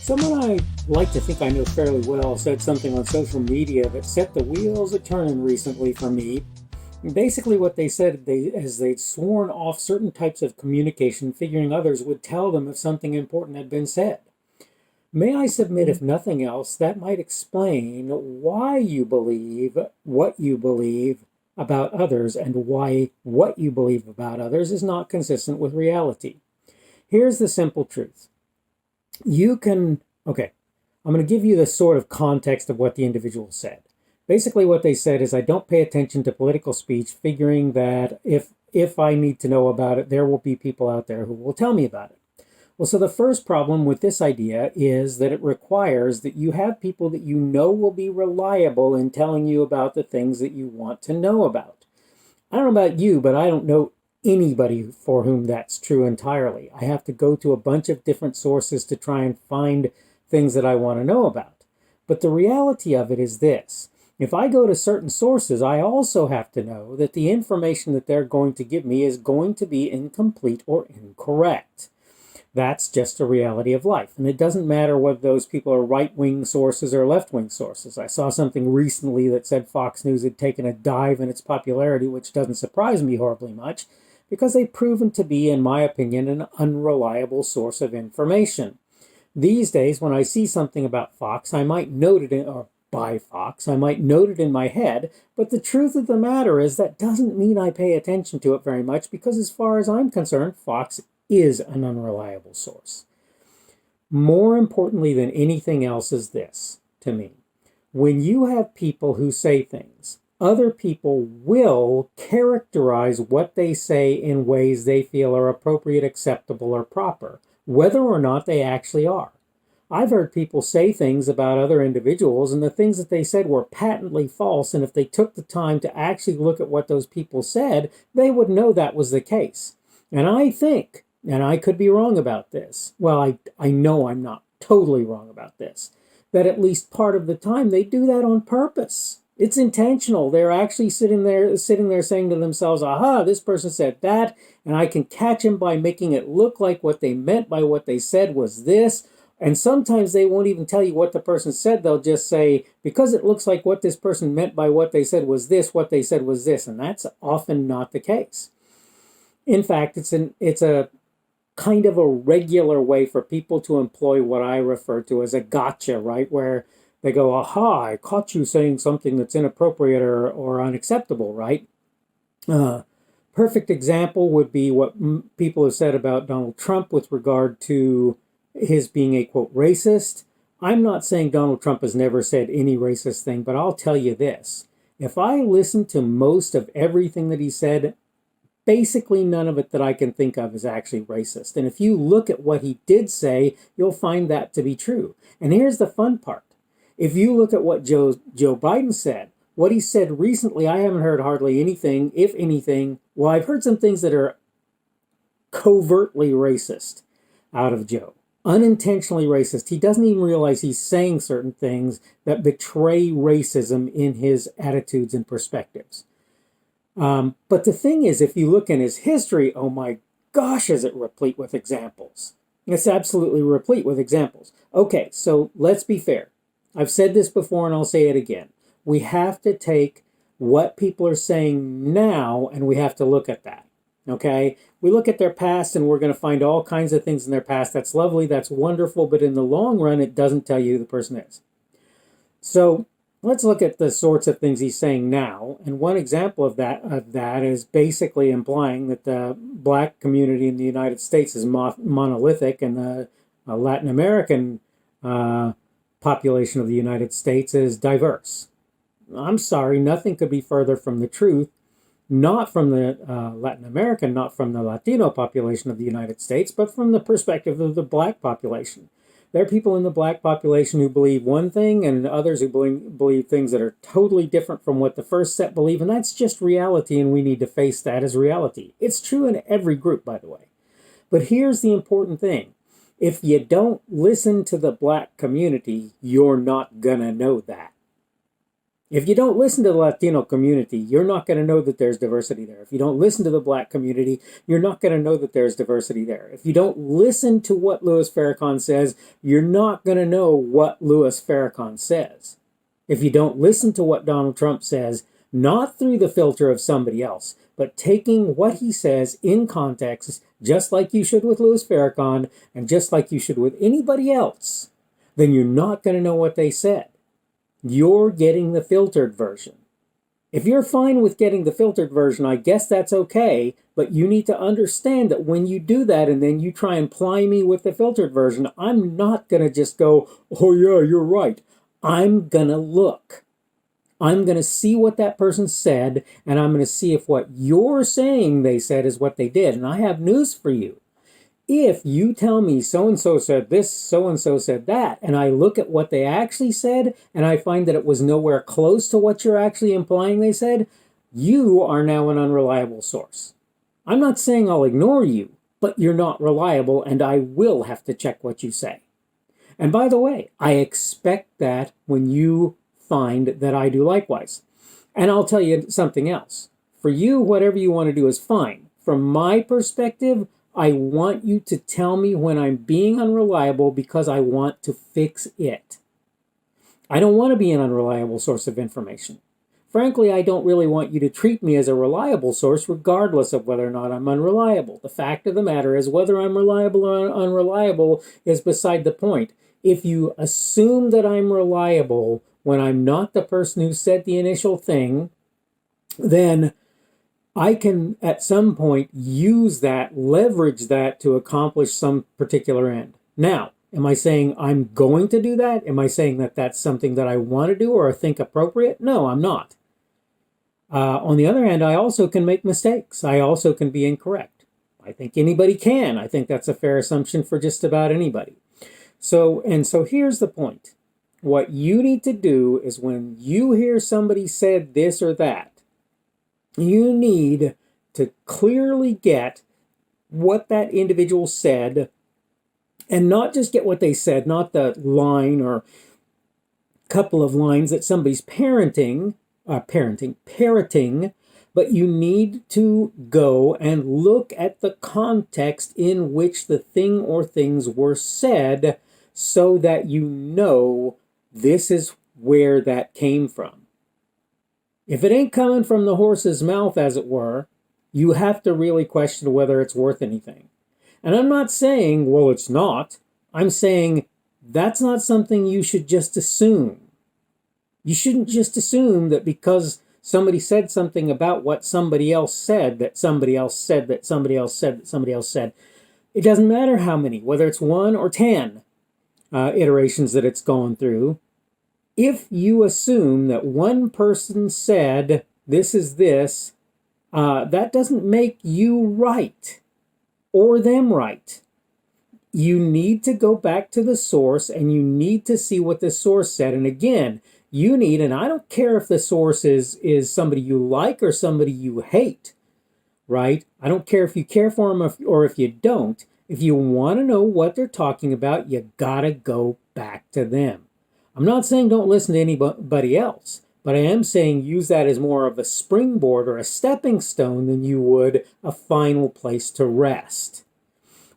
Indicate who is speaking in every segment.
Speaker 1: Someone I like to think I know fairly well said something on social media that set the wheels a turning recently for me. Basically, what they said is they'd sworn off certain types of communication, figuring others would tell them if something important had been said. May I submit, if nothing else, that might explain why you believe what you believe about others and why what you believe about others is not consistent with reality. Here's the simple truth. Okay, I'm going to give you the sort of context of what the individual said. Basically, what they said is, I don't pay attention to political speech, figuring that if I need to know about it, there will be people out there who will tell me about it. Well, so the first problem with this idea is that it requires that you have people that you know will be reliable in telling you about the things that you want to know about. I don't know about you, but I don't know anybody for whom that's true entirely. I have to go to a bunch of different sources to try and find things that I want to know about. But the reality of it is this. If I go to certain sources, I also have to know that the information that they're going to give me is going to be incomplete or incorrect. That's just a reality of life. And it doesn't matter whether those people are right-wing sources or left-wing sources. I saw something recently that said Fox News had taken a dive in its popularity, which doesn't surprise me horribly much, because they've proven to be, in my opinion, an unreliable source of information. These days, when I see something about Fox, I might note it or by Fox, I might note it in my head, but the truth of the matter is that doesn't mean I pay attention to it very much, because as far as I'm concerned, Fox is an unreliable source. More importantly than anything else is this, to me. When you have people who say things, other people will characterize what they say in ways they feel are appropriate, acceptable, or proper, whether or not they actually are. I've heard people say things about other individuals, and the things that they said were patently false, and if they took the time to actually look at what those people said, they would know that was the case. And I think, and I could be wrong about this, well, I know I'm not totally wrong about this, that at least part of the time they do that on purpose. It's intentional. They're actually sitting there saying to themselves, aha, this person said that, and I can catch him by making it look like what they meant by what they said was this. And sometimes they won't even tell you what the person said. They'll just say, because it looks like what this person meant by what they said was this, what they said was this. And that's often not the case. In fact, it's a kind of a regular way for people to employ what I refer to as a gotcha, right? Where they go, aha, I caught you saying something that's inappropriate or unacceptable, right? Perfect example would be what people have said about Donald Trump with regard to his being a, quote, racist. I'm not saying Donald Trump has never said any racist thing, but I'll tell you this. If I listen to most of everything that he said, basically none of it that I can think of is actually racist. And if you look at what he did say, you'll find that to be true. And here's the fun part. If you look at what Joe Biden said, what he said recently, I haven't heard hardly anything, if anything. Well, I've heard some things that are covertly racist out of Joe. Unintentionally racist. He doesn't even realize he's saying certain things that betray racism in his attitudes and perspectives. But the thing is, if you look in his history, oh my gosh, is it replete with examples. It's absolutely replete with examples. Okay, so let's be fair. I've said this before and I'll say it again. We have to take what people are saying now and we have to look at that. Okay? We look at their past and we're going to find all kinds of things in their past. That's lovely, that's wonderful, but in the long run, it doesn't tell you who the person is. So let's look at the sorts of things he's saying now. And one example of that is basically implying that the black community in the United States is monolithic and the Latin American population of the United States is diverse. I'm sorry, nothing could be further from the truth. Not from the Latin American, not from the Latino population of the United States, but from the perspective of the black population. There are people in the black population who believe one thing and others who believe things that are totally different from what the first set believe, and that's just reality, and we need to face that as reality. It's true in every group, by the way. But here's the important thing. If you don't listen to the black community, you're not gonna know that. If you don't listen to the Latino community, you're not going to know that there's diversity there. If you don't listen to the Black community, you're not going to know that there's diversity there. If you don't listen to what Louis Farrakhan says, you're not going to know what Louis Farrakhan says. If you don't listen to what Donald Trump says, not through the filter of somebody else, but taking what he says in context, just like you should with Louis Farrakhan and just like you should with anybody else, then you're not going to know what they said. You're getting the filtered version. If you're fine with getting the filtered version, I guess that's okay, but you need to understand that when you do that and then you try and ply me with the filtered version, I'm not going to just go, oh yeah, you're right. I'm going to look. I'm going to see what that person said, and I'm going to see if what you're saying they said is what they did. And I have news for you. If you tell me so-and-so said this, so-and-so said that, and I look at what they actually said, and I find that it was nowhere close to what you're actually implying they said, you are now an unreliable source. I'm not saying I'll ignore you, but you're not reliable, and I will have to check what you say. And by the way, I expect that when you find that I do likewise. And I'll tell you something else. For you, whatever you want to do is fine. From my perspective, I want you to tell me when I'm being unreliable because I want to fix it. I don't want to be an unreliable source of information. Frankly, I don't really want you to treat me as a reliable source regardless of whether or not I'm unreliable. The fact of the matter is whether I'm reliable or unreliable is beside the point. If you assume that I'm reliable when I'm not the person who said the initial thing, then I can, at some point, use that, leverage that to accomplish some particular end. Now, am I saying I'm going to do that? Am I saying that that's something that I want to do or think appropriate? No, I'm not. On the other hand, I also can make mistakes. I also can be incorrect. I think anybody can. I think that's a fair assumption for just about anybody. So here's the point. What you need to do is when you hear somebody said this or that, you need to clearly get what that individual said and not just get what they said, not the line or couple of lines that somebody's parroting, but you need to go and look at the context in which the thing or things were said so that you know this is where that came from. If it ain't coming from the horse's mouth, as it were, you have to really question whether it's worth anything. And I'm not saying, well, it's not. I'm saying that's not something you should just assume. You shouldn't just assume that because somebody said something about what somebody else said, that somebody else said, that somebody else said, that somebody else said. It doesn't matter how many, whether it's 1 or 10 iterations that it's gone through. If you assume that one person said, this is this, that doesn't make you right or them right. You need to go back to the source and you need to see what the source said. And again, you need, and I don't care if the source is somebody you like or somebody you hate, right? I don't care if you care for them or if you don't. If you want to know what they're talking about, you gotta go back to them. I'm not saying don't listen to anybody else, but I am saying use that as more of a springboard or a stepping stone than you would a final place to rest.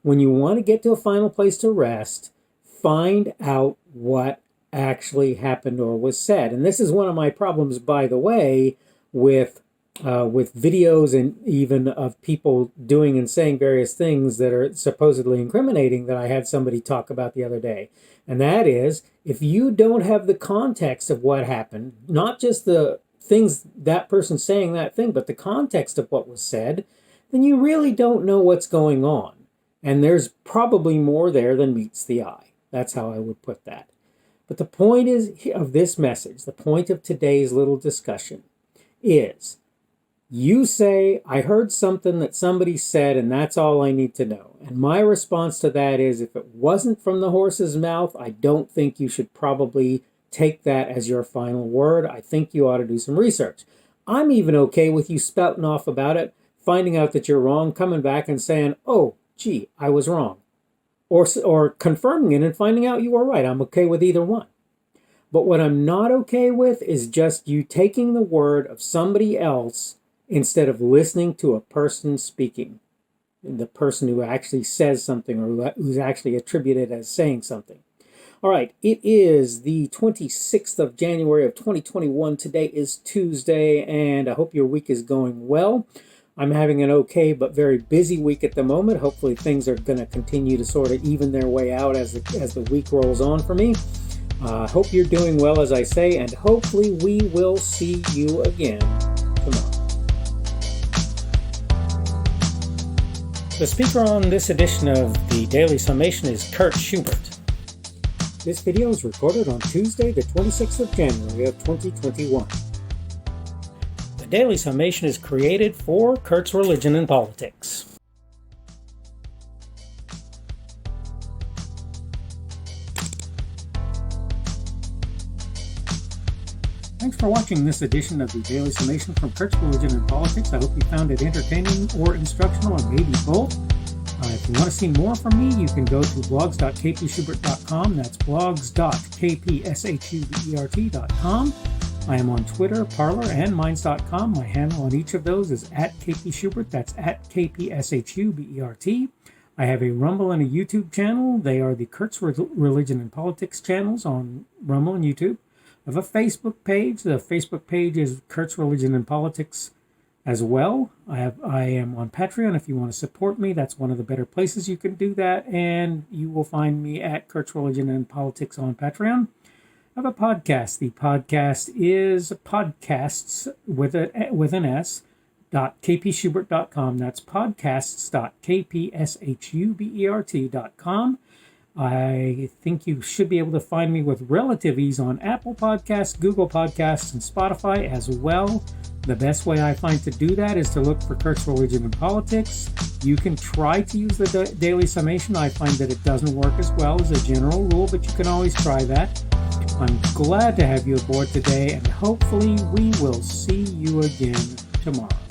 Speaker 1: When you want to get to a final place to rest, find out what actually happened or was said. And this is one of my problems, by the way, with videos and even of people doing and saying various things that are supposedly incriminating that I had somebody talk about the other day. And that is, if you don't have the context of what happened, not just the things that person's saying that thing, but the context of what was said, then you really don't know what's going on. And there's probably more there than meets the eye. That's how I would put that. But the point is of this message, the point of today's little discussion is, you say, I heard something that somebody said, and that's all I need to know. And my response to that is, if it wasn't from the horse's mouth, I don't think you should probably take that as your final word. I think you ought to do some research. I'm even okay with you spouting off about it, finding out that you're wrong, coming back and saying, oh, gee, I was wrong. Or confirming it and finding out you were right. I'm okay with either one. But what I'm not okay with is just you taking the word of somebody else instead of listening to a person speaking, the person who actually says something or who's actually attributed as saying something. All right, it is the 26th of January of 2021. Today is Tuesday, and I hope your week is going well. I'm having an okay but very busy week at the moment. Hopefully things are going to continue to sort of even their way out as the week rolls on for me. Hope you're doing well, as I say, and hopefully we will see you again tomorrow. The speaker on this edition of the Daily Summation is Kurt Schubert. This video is recorded on Tuesday, the 26th of January of 2021. The Daily Summation is created for Kurt's Religion and Politics. Thanks for watching this edition of the Daily Summation from Kurt's Religion and Politics. I hope you found it entertaining or instructional, or maybe both. If you want to see more from me, you can go to blogs.kpschubert.com. That's blogs.kpschubert.com. I am on Twitter, Parler, and Minds.com. My handle on each of those is @kpschubert. That's @kpschubert. I have a Rumble and a YouTube channel. They are the Kurt's Religion and Politics channels on Rumble and YouTube. I have a Facebook page. The Facebook page is Kurt's Religion and Politics as well. I am on Patreon. If you want to support me, that's one of the better places you can do that. And you will find me at Kurt's Religion and Politics on Patreon. I have a podcast. The podcast is podcasts with an S, .kpschubert.com. That's podcasts.kpschubert.com. I think you should be able to find me with relative ease on Apple Podcasts, Google Podcasts, and Spotify as well. The best way I find to do that is to look for Kurt's Religion and Politics. You can try to use the Daily Summation. I find that it doesn't work as well as a general rule, but you can always try that. I'm glad to have you aboard today, and hopefully we will see you again tomorrow.